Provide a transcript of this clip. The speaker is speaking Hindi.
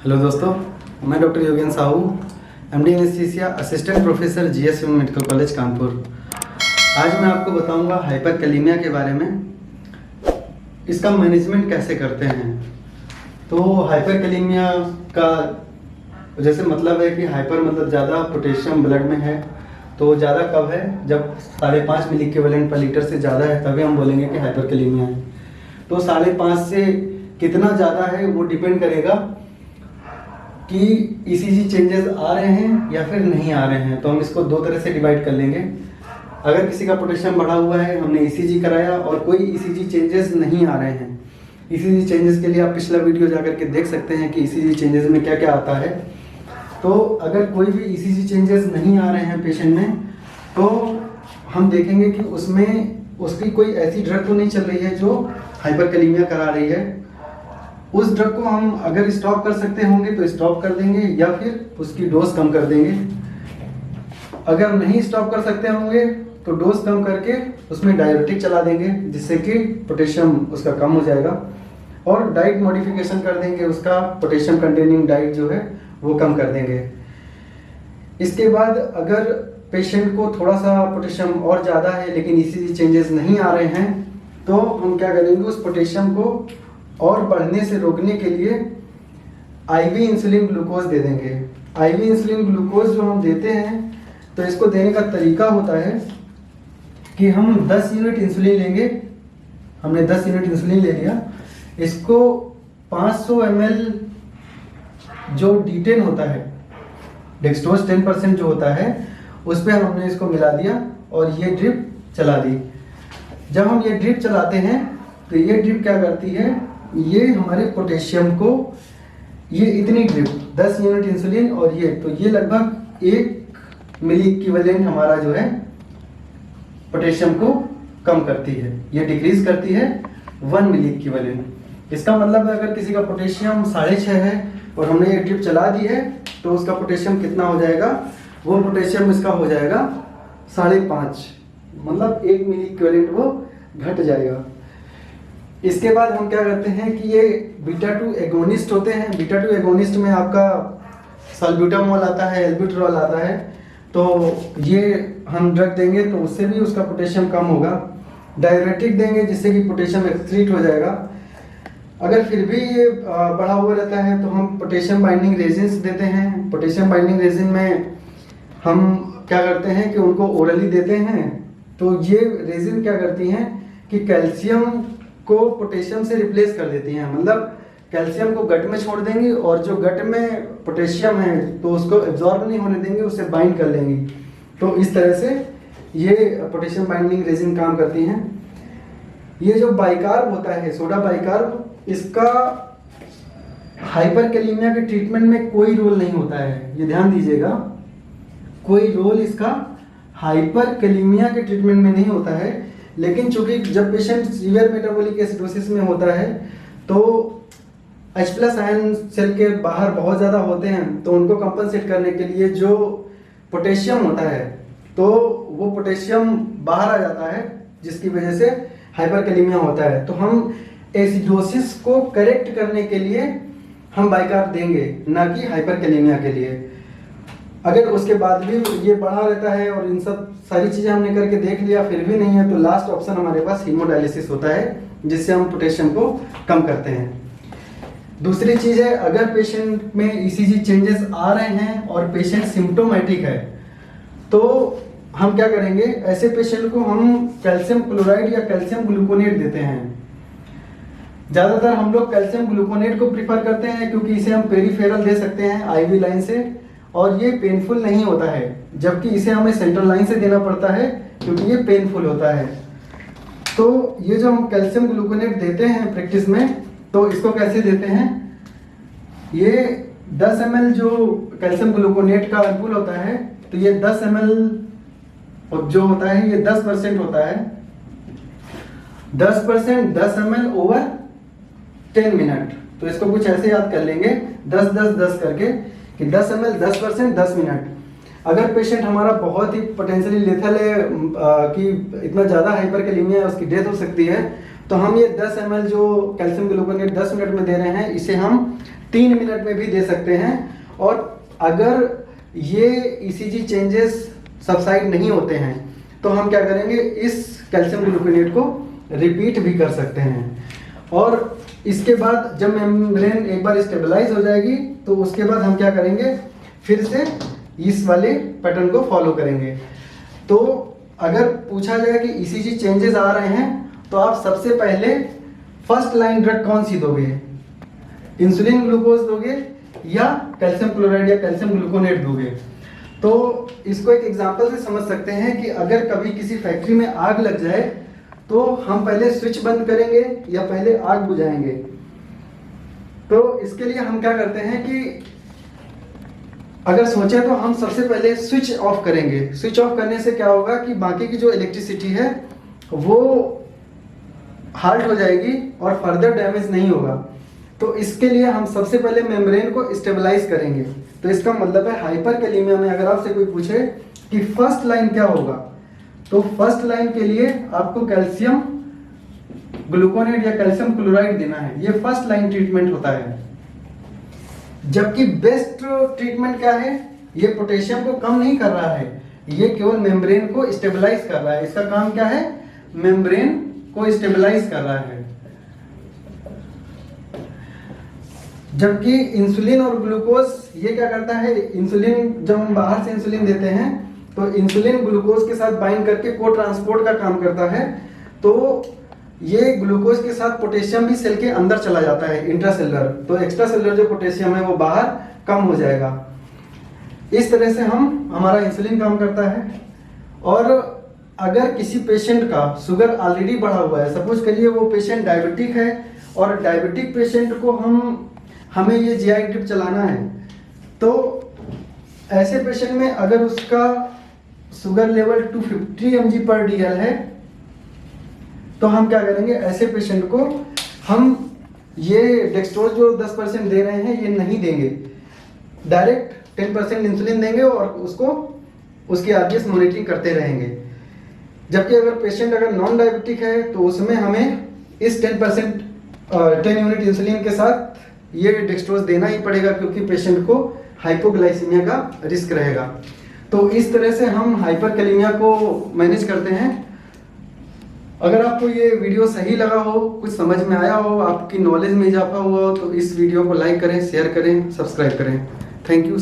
हेलो दोस्तों, मैं doctor Yogen Sahu, MD anaesthesia, assistant professor GS medical college Kanpur. आज मैं आपको बताऊंगा हाइपरकैलेमिया के बारे में, इसका मैनेजमेंट कैसे करते हैं। तो हाइपरकैलेमिया का जैसे मतलब है कि हाइपर मतलब ज़्यादा पोटेशियम ब्लड में है। तो ज़्यादा कब है? जब 5.5 मिली इक्विवेलेंट पर लीटर से ज़्यादा है, तभी हम बोलेंगे कि हाइपरकैलेमिया है। तो 5.5 से कितना ज़्यादा है वो डिपेंड करेगा कि ईसीजी चेंजेस आ रहे हैं या फिर नहीं आ रहे हैं। तो हम इसको दो तरह से डिवाइड कर लेंगे। अगर किसी का पोटेशियम बढ़ा हुआ है, हमने ईसीजी कराया और कोई ईसीजी चेंजेस नहीं आ रहे हैं, ईसीजी चेंजेस के लिए आप पिछला वीडियो जाकर के देख सकते हैं कि ईसीजी चेंजेस में क्या क्या आता है। तो अगर कोई भी ईसीजी चेंजेस नहीं आ रहे हैं पेशेंट में, तो हम देखेंगे कि उसमें उसकी कोई ऐसी ड्रग तो नहीं चल रही है जो हाइपरकैलेमिया करा रही है। उस ड्रग को हम अगर स्टॉप कर सकते होंगे तो स्टॉप कर देंगे या फिर उसकी डोज कम कर देंगे। अगर नहीं स्टॉप कर सकते होंगे तो डोज कम करके उसमें डायरेटिक चला देंगे, जिससे कि पोटेशियम उसका कम हो जाएगा, और डाइट मॉडिफिकेशन कर देंगे, उसका पोटेशियम कंटेनिंग डाइट जो है वो कम कर देंगे। इसके बाद अगर पेशेंट को थोड़ा सा पोटेशियम और ज़्यादा है लेकिन ईसीजी चेंजेस नहीं आ रहे हैं, तो हम क्या करेंगे, उस पोटेशियम को और बढ़ने से रोकने के लिए आईवी इंसुलिन ग्लूकोज दे देंगे। आईवी इंसुलिन ग्लूकोज जो हम देते हैं, तो इसको देने का तरीका होता है कि हम 10 यूनिट इंसुलिन लेंगे। हमने 10 यूनिट इंसुलिन ले लिया, इसको 500 ml जो D10 होता है, डेक्सट्रोज 10% जो होता है, उस पर हमने इसको मिला दिया और ये ड्रिप चला दी। जब हम ये ड्रिप चलाते हैं तो ये ड्रिप क्या करती है, ये हमारे पोटेशियम को, ये इतनी ड्रिप 10 यूनिट इंसुलिन और ये लगभग 1 मिली इक्विवेलेंट हमारा जो है पोटेशियम को कम करती है। ये डिक्रीज करती है 1 मिली इक्विवेलेंट। इसका मतलब है अगर किसी का पोटेशियम 6.5 है और हमने ये ड्रिप चला दी है, तो उसका पोटेशियम कितना हो जाएगा, वो पोटेशियम इसका हो जाएगा 5.5, मतलब 1 मिली इक्विवेलेंट वो घट जाएगा। इसके बाद हम क्या करते हैं कि ये बीटा-2 एगोनिस्ट होते हैं। बीटा-2 एगोनिस्ट में आपका सल्ब्यूटामॉल आता है, एल्ब्यूटेरॉल आता है। तो ये हम ड्रग देंगे तो उससे भी उसका पोटेशियम कम होगा। डायरेटिक देंगे जिससे कि पोटेशियम एक्सक्रीट हो जाएगा। अगर फिर भी ये बढ़ा हुआ रहता है तो हम पोटेशियम बाइंडिंग रेजिन्स देते हैं। पोटेशियम बाइंडिंग रेजिन में हम क्या करते हैं कि उनको ओरली देते हैं। तो ये रेजिन क्या करती हैं कि कैल्शियम को पोटेशियम से रिप्लेस कर देती हैं, मतलब कैल्शियम को गट में छोड़ देंगी और जो गट में पोटेशियम है तो उसको एब्जॉर्ब नहीं होने देंगी, उससे बाइंड कर लेंगी। तो इस तरह से ये पोटेशियम बाइंडिंग रेजिन काम करती हैं। ये जो बाइकार्ब होता है, सोडा बाइकार्ब, इसका हाइपरकैलेमिया के ट्रीटमेंट में कोई रोल नहीं होता है, ये ध्यान दीजिएगा। कोई रोल इसका हाइपरकैलेमिया के ट्रीटमेंट में नहीं होता है। लेकिन चूंकि जब पेशेंट सीवियर मेटाबॉलिक एसिडोसिस में होता है तो H+ आयन सेल के बाहर बहुत ज़्यादा होते हैं, तो उनको कंपनसेट करने के लिए जो पोटेशियम होता है, तो वो पोटेशियम बाहर आ जाता है, जिसकी वजह से हाइपरकैलेमिया होता है। तो हम एसिडोसिस को करेक्ट करने के लिए हम बाइकार्ब देंगे, ना कि हाइपरकैलेमिया के लिए। अगर उसके बाद भी ये बढ़ा रहता है और इन सब सारी चीज़ें हमने करके देख लिया फिर भी नहीं है, तो लास्ट ऑप्शन हमारे पास हीमोडायलिसिस होता है, जिससे हम पोटेशियम को कम करते हैं। दूसरी चीज़ है, अगर पेशेंट में ईसीजी चेंजेस आ रहे हैं और पेशेंट सिम्टोमेटिक है, तो हम क्या करेंगे, ऐसे पेशेंट को हम कैल्शियम क्लोराइड या कैल्शियम ग्लूकोनेट देते हैं। ज़्यादातर हम लोग कैल्शियम ग्लूकोनेट को प्रीफर करते हैं क्योंकि इसे हम पेरीफेरल दे सकते हैं आईवी लाइन से, और ये पेनफुल नहीं होता है, जबकि इसे हमें सेंट्रल लाइन से देना पड़ता है क्योंकि ये पेनफुल होता है। तो ये जो हम कैल्शियम ग्लूकोनेट देते हैं प्रैक्टिस में, तो इसको कैसे देते हैं, ये 10 ml जो कैल्शियम ग्लूकोनेट का एम्पूल होता है, तो ये 10 ml जो होता है ये 10% होता है। 10% 10 ml ओवर 10 मिनट। तो इसको कुछ ऐसे याद कर लेंगे, 10-10-10 करके, कि 10 ml 10% 10 मिनट। अगर पेशेंट हमारा बहुत ही पोटेंशियली लेथल है कि इतना ज़्यादा हाइपरकैलेमिया है, उसकी डेथ हो सकती है, तो हम ये 10 ml जो कैल्शियम ग्लूकोनेट 10 मिनट में दे रहे हैं, इसे हम 3 मिनट में भी दे सकते हैं। और अगर ये ईसीजी चेंजेस सबसाइड नहीं होते हैं तो हम क्या करेंगे, इस कैल्शियम ग्लूकोनेट को रिपीट भी कर सकते हैं। और इसके बाद जब मेम्ब्रेन एक बार स्टेबलाइज हो जाएगी तो उसके बाद हम क्या करेंगे, फिर से इस वाले पैटर्न को फॉलो करेंगे। तो अगर पूछा जाए कि ईसीजी चेंजेस आ रहे हैं तो आप सबसे पहले फर्स्ट लाइन ड्रग कौन सी दोगे, इंसुलिन ग्लूकोज दोगे या कैल्शियम क्लोराइड या कैल्शियम ग्लूकोनेट दोगे। तो इसको एक एग्जांपल से समझ सकते हैं कि अगर कभी किसी फैक्ट्री में आग लग जाए तो हम पहले स्विच बंद करेंगे या पहले आग बुझाएंगे। तो इसके लिए हम क्या करते हैं कि अगर सोचें तो हम सबसे पहले स्विच ऑफ करेंगे। स्विच ऑफ करने से क्या होगा कि बाकी की जो इलेक्ट्रिसिटी है वो हाल्ट हो जाएगी और फर्दर डैमेज नहीं होगा। तो इसके लिए हम सबसे पहले मेम्ब्रेन को स्टेबलाइज करेंगे। तो इसका मतलब है हाइपरकैलेमिया में अगर आपसे कोई पूछे कि फर्स्ट लाइन क्या होगा, तो फर्स्ट लाइन के लिए आपको कैल्शियम ग्लूकोनेट या कैल्शियम क्लोराइड देना है। ये फर्स्ट लाइन ट्रीटमेंट होता है। जबकि बेस्ट ट्रीटमेंट क्या है, ये पोटेशियम को कम नहीं कर रहा है, ये केवल मेम्ब्रेन को स्टेबलाइज कर रहा है। इसका काम क्या है, मेम्ब्रेन को स्टेबलाइज कर रहा है। जबकि इंसुलिन और ग्लूकोज ये क्या करता है, इंसुलिन जब हम बाहर से इंसुलिन देते हैं तो इंसुलिन ग्लूकोज के साथ बाइंड करके को ट्रांसपोर्ट का काम करता है। तो ये ग्लूकोज के साथ पोटेशियम भी सेल के अंदर चला जाता है इंट्रासेलुलर, तो एक्स्ट्रा सेलुलर जो पोटेशियम है वो बाहर कम हो जाएगा। इस तरह से हमारा इंसुलिन काम करता है। और अगर किसी पेशेंट का शुगर ऑलरेडी बढ़ा हुआ है, सपोज करिए वो पेशेंट डायबिटिक है और डायबिटिक पेशेंट को हमें ये जीआई ड्रिप चलाना है, तो ऐसे पेशेंट में अगर उसका शुगर लेवल 250 mg/dl है तो हम क्या करेंगे, ऐसे पेशेंट को हम ये डेक्सट्रोज जो 10% दे रहे हैं ये नहीं देंगे, डायरेक्ट 10% इंसुलिन देंगे और उसको उसकी आरबीएस मॉनिटरिंग करते रहेंगे। जबकि अगर पेशेंट अगर नॉन डायबिटिक है तो उसमें हमें इस 10 यूनिट इंसुलिन के साथ ये डेक्सट्रोज देना ही पड़ेगा, क्योंकि पेशेंट को हाइपोग्लाइसीमिया का रिस्क रहेगा। तो इस तरह से हम हाइपरकैलेमिया को मैनेज करते हैं। अगर आपको ये वीडियो सही लगा हो, कुछ समझ में आया हो, आपकी नॉलेज में इजाफा हुआ हो, तो इस वीडियो को लाइक करें, शेयर करें, सब्सक्राइब करें। Thank you.